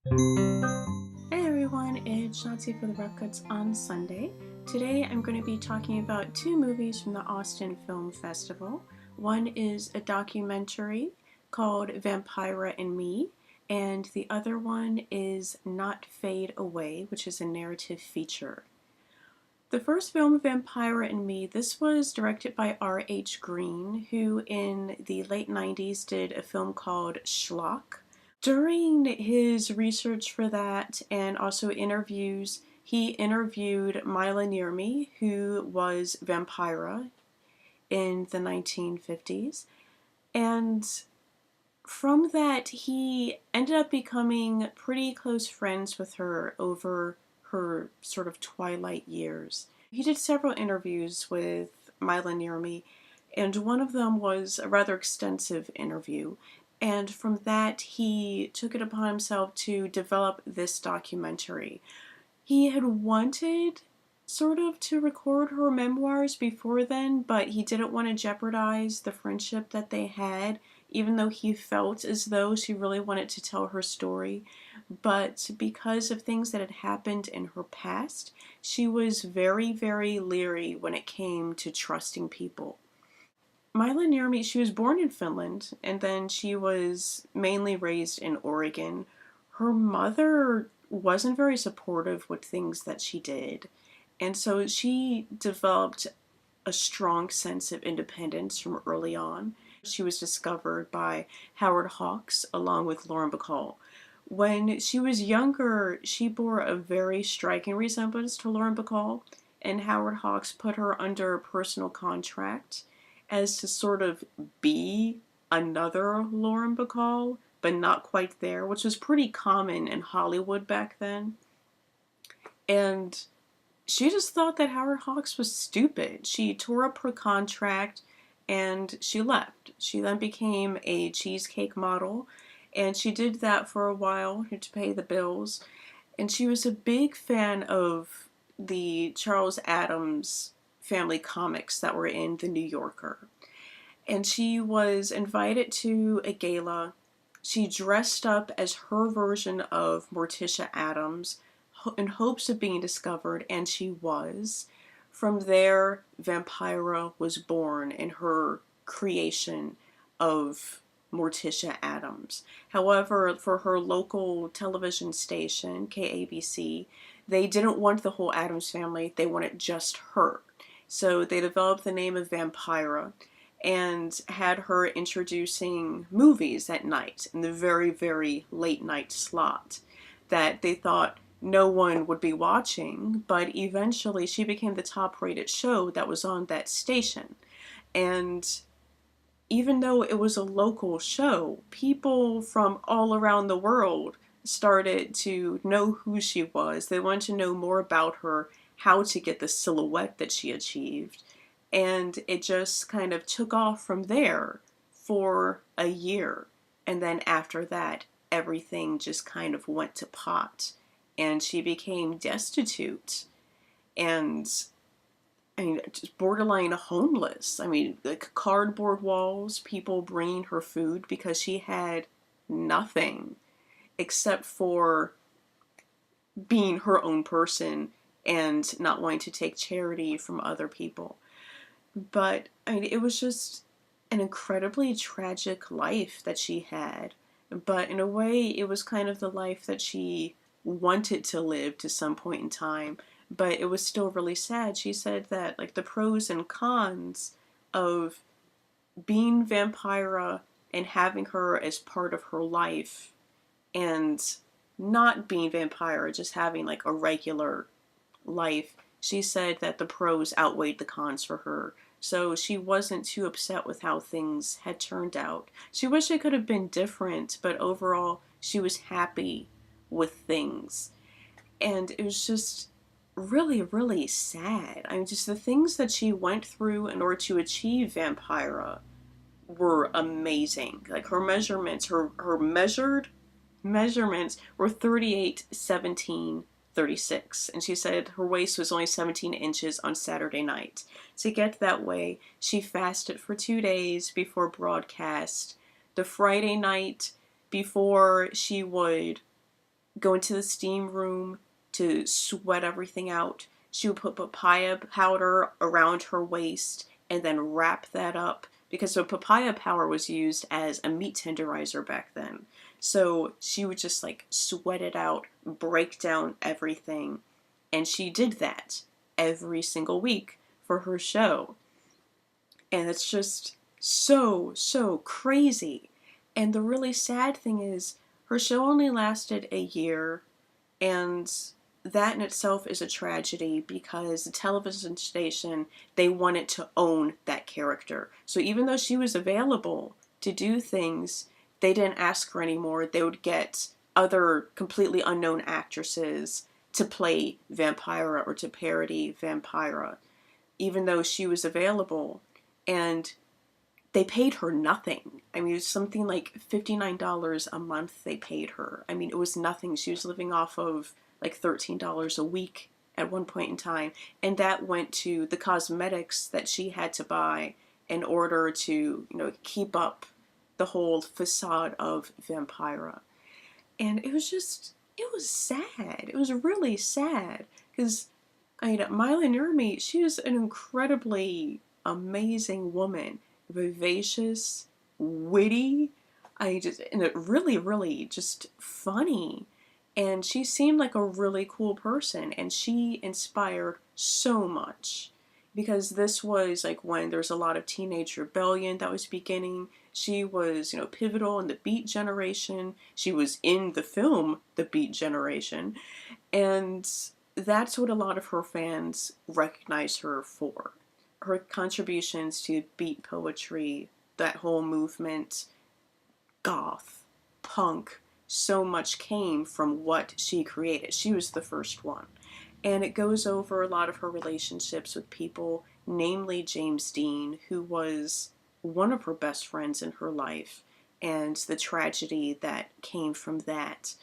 Hey everyone, it's Shotzi for the Rough Cuts on Sunday. Today I'm going to be talking about two movies from the Austin Film Festival. One is a documentary called Vampira and Me, and the other one is Not Fade Away, which is a narrative feature. The first film, Vampira and Me, this was directed by R.H. Green, who in the late 90s did a film called Schlock. During his research for that and also interviews, he interviewed Mila Nierme, who was Vampira in the 1950s. And from that, he ended up becoming pretty close friends with her over her sort of twilight years. He did several interviews with Mila Nierme, and one of them was a rather extensive interview. And from that, he took it upon himself to develop this documentary. He had wanted sort of to record her memoirs before then, but he didn't want to jeopardize the friendship that they had, even though he felt as though she really wanted to tell her story. But because of things that had happened in her past, she was very, very leery when it came to trusting people. Mila Nurmi, she was born in Finland, and then she was mainly raised in Oregon. Her mother wasn't very supportive with things that she did, and so she developed a strong sense of independence from early on. She was discovered by Howard Hawks along with Lauren Bacall. When she was younger, she bore a very striking resemblance to Lauren Bacall, and Howard Hawks put her under a personal contract as to sort of be another Lauren Bacall, but not quite there, which was pretty common in Hollywood back then. And she just thought that Howard Hawks was stupid. She tore up her contract and she left. She then became a cheesecake model, and she did that for a while to pay the bills. And she was a big fan of the Charles Addams family comics that were in The New Yorker. And she was invited to a gala. She dressed up as her version of Morticia Addams in hopes of being discovered, and she was. From there, Vampira was born in her creation of Morticia Addams. However, for her local television station, KABC, they didn't want the whole Addams family, they wanted just her. So they developed the name of Vampira and had her introducing movies at night in the very, very late night slot that they thought no one would be watching, but eventually she became the top rated show that was on that station. And even though it was a local show, people from all around the world started to know who she was. They wanted to know more about her, how to get the silhouette that she achieved. And it just kind of took off from there for a year. And then after that, everything just kind of went to pot. And she became destitute and, I mean, just borderline homeless. I mean, like cardboard walls, people bringing her food because she had nothing except for being her own person and not wanting to take charity from other people. But I mean, it was just an incredibly tragic life that she had. But in a way, it was kind of the life that she wanted to live to some point in time. But it was still really sad. She said that, like, the pros and cons of being Vampira and having her as part of her life, and not being Vampira, just having like a regular life, she said that the pros outweighed the cons for her. So she wasn't too upset with how things had turned out. She wished it could have been different, but overall, she was happy with things. And it was just really, really sad. I mean, just the things that she went through in order to achieve Vampira were amazing. Like her measurements, her measured measurements were 38, 17, 36. And she said her waist was only 17 inches on Saturday night. To get that way, she fasted for 2 days before broadcast. The Friday night before she would go into the steam room to sweat everything out. She would put papaya powder around her waist and then wrap that up, because so papaya powder was used as a meat tenderizer back then. So she would just like sweat it out, break down everything, and she did that every single week for her show. And it's just so crazy. And the really sad thing is, her show only lasted a year, and that in itself is a tragedy because the television station, they wanted to own that character. So even though she was available to do things, they didn't ask her anymore. They would get other completely unknown actresses to play Vampira or to parody Vampira, even though she was available. And they paid her nothing. I mean, it was something like $59 a month they paid her. I mean, it was nothing. She was living off of like $13 a week at one point in time. And that went to the cosmetics that she had to buy in order to, keep up the whole facade of Vampira. And it was just, it was sad. It was really sad. Because, I mean, Mila Nurmi, she was an incredibly amazing woman, vivacious, witty, and it really just funny. And she seemed like a really cool person, and she inspired so much. Because this was like when there's a lot of teenage rebellion that was beginning. She was, pivotal in the Beat Generation. She was in the film The Beat Generation. And that's what a lot of her fans recognize her for. Her contributions to beat poetry, that whole movement, goth, punk, so much came from what she created. She was the first one. And it goes over a lot of her relationships with people, namely James Dean, who was one of her best friends in her life, and the tragedy that came from that.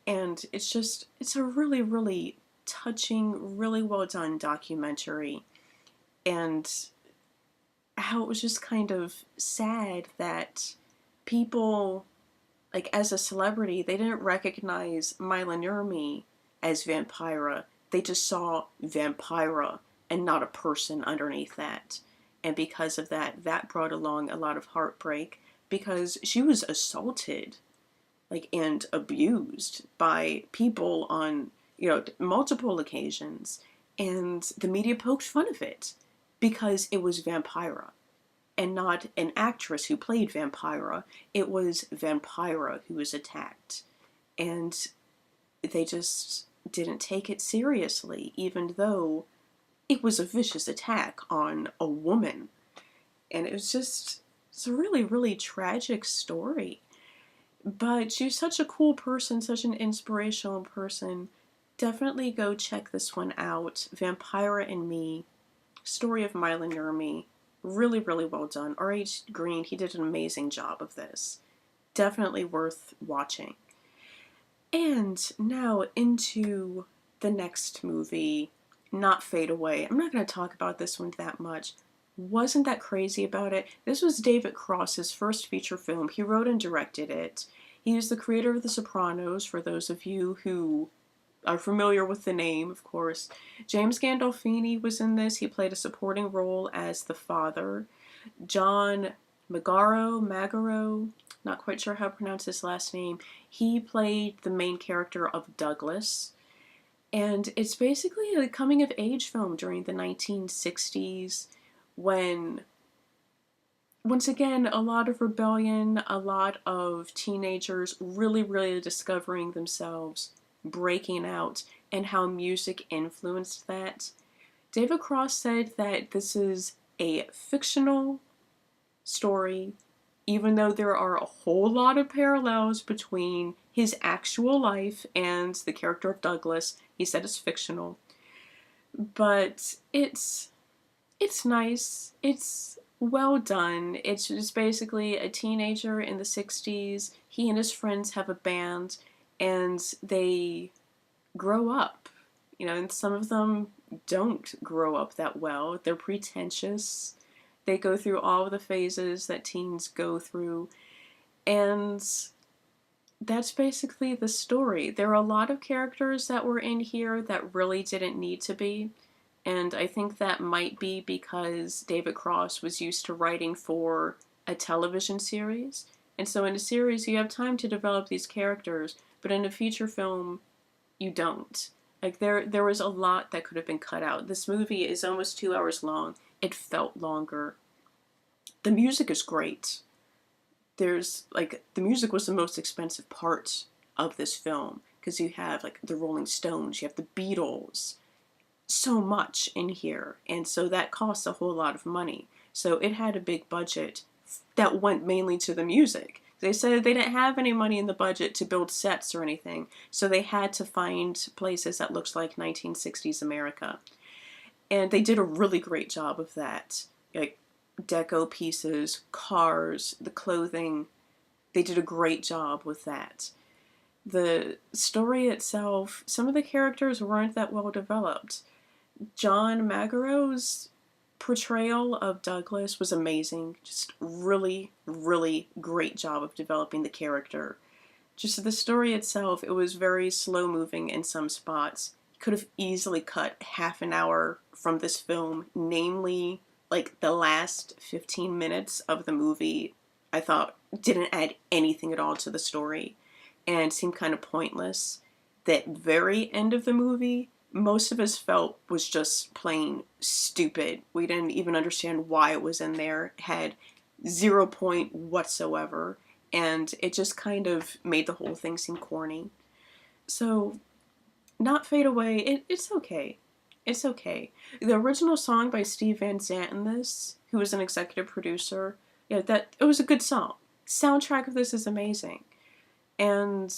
And it's a really touching, really well done documentary. And how it was just kind of sad that people, like as a celebrity, they didn't recognize Mila Nurmi as Vampira. They just saw Vampira and not a person underneath that. And because of that, that brought along a lot of heartbreak, because she was assaulted, like, and abused by people on, multiple occasions. And the media poked fun of it because it was Vampira and not an actress who played Vampira. It was Vampira who was attacked. And they just didn't take it seriously, even though it was a vicious attack on a woman. And it's a really tragic story. But she's such a cool person, such an inspirational person. Definitely go check this one out. Vampira and Me, story of Mila Nurmi. Really well done. R.H. Green, he did an amazing job of this. Definitely worth watching. And now into the next movie, Not Fade Away. I'm not going to talk about this one that much. Wasn't that crazy about it? This was David Cross's first feature film. He wrote and directed it. He is the creator of The Sopranos, for those of you who are familiar with the name, of course. James Gandolfini was in this. He played a supporting role as the father. John Magaro, not quite sure how to pronounce his last name. He played the main character of Douglas. And it's basically a coming-of-age film during the 1960s, when, once again, a lot of rebellion, a lot of teenagers really discovering themselves, breaking out, and how music influenced that. David Cross said that this is a fictional story, even though there are a whole lot of parallels between his actual life and the character of Douglas. He said it's fictional. But it's nice. It's well done. It's just basically a teenager in the 60s. He and his friends have a band, and they grow up. And some of them don't grow up that well. They're pretentious. They go through all of the phases that teens go through. And that's basically the story. There are a lot of characters that were in here that really didn't need to be. And I think that might be because David Cross was used to writing for a television series. And so in a series, you have time to develop these characters, but in a feature film, you don't. Like there was a lot that could have been cut out. This movie is almost 2 hours long. It felt longer. The music is great. There's like the music was the most expensive part of this film because you have like the Rolling Stones, you have the Beatles, so much in here, and so that costs a whole lot of money. So it had a big budget that went mainly to the music. They said they didn't have any money in the budget to build sets or anything, so they had to find places that looked like 1960s America. And they did a really great job of that. Like deco pieces, cars, the clothing, they did a great job with that. The story itself, some of the characters weren't that well developed. John Magaro's portrayal of Douglas was amazing. Just really, really great job of developing the character. Just the story itself, it was very slow moving in some spots. You could have easily cut half an hour from this film, namely like the last 15 minutes of the movie. I thought didn't add anything at all to the story and seemed kind of pointless. That very end of the movie, most of us felt was just plain stupid. We didn't even understand why it was in there. It had 0 point whatsoever, and it just kind of made the whole thing seem corny. So, not Fade Away, it's okay. It's okay. The original song by Steve Van Zandt in this, who was an executive producer, yeah, that it was a good song. Soundtrack of this is amazing. And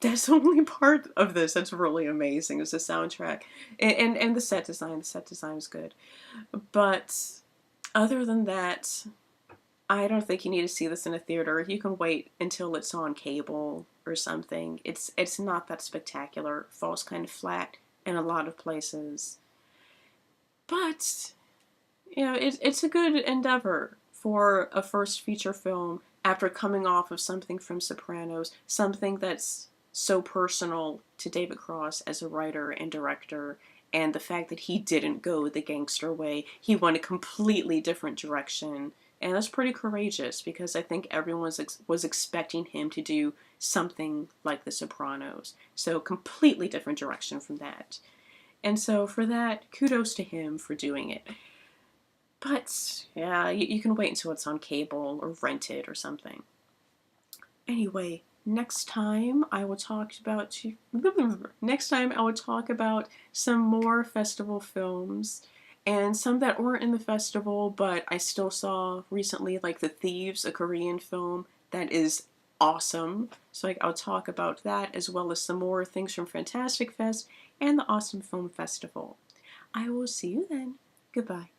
that's the only part of this that's really amazing is the soundtrack and the set design. The set design is good, but other than that, I don't think you need to see this in a theater. You can wait until it's on cable or something. It's not that spectacular. Falls kind of flat in a lot of places, but you know it's a good endeavor for a first feature film after coming off of something from Sopranos, something that's so personal to David Cross as a writer and director, and the fact that he didn't go the gangster way. He went a completely different direction, and that's pretty courageous because I think everyone was expecting him to do something like The Sopranos. So completely different direction from that. And so for that, kudos to him for doing it. But yeah, you can wait until it's on cable or rented or something. Anyway, next time I will talk about some more festival films and some that weren't in the festival but I still saw recently, like The Thieves, a Korean film that is awesome. So I'll talk about that as well as some more things from Fantastic Fest and the Austin Film Festival. I will see you then. Goodbye.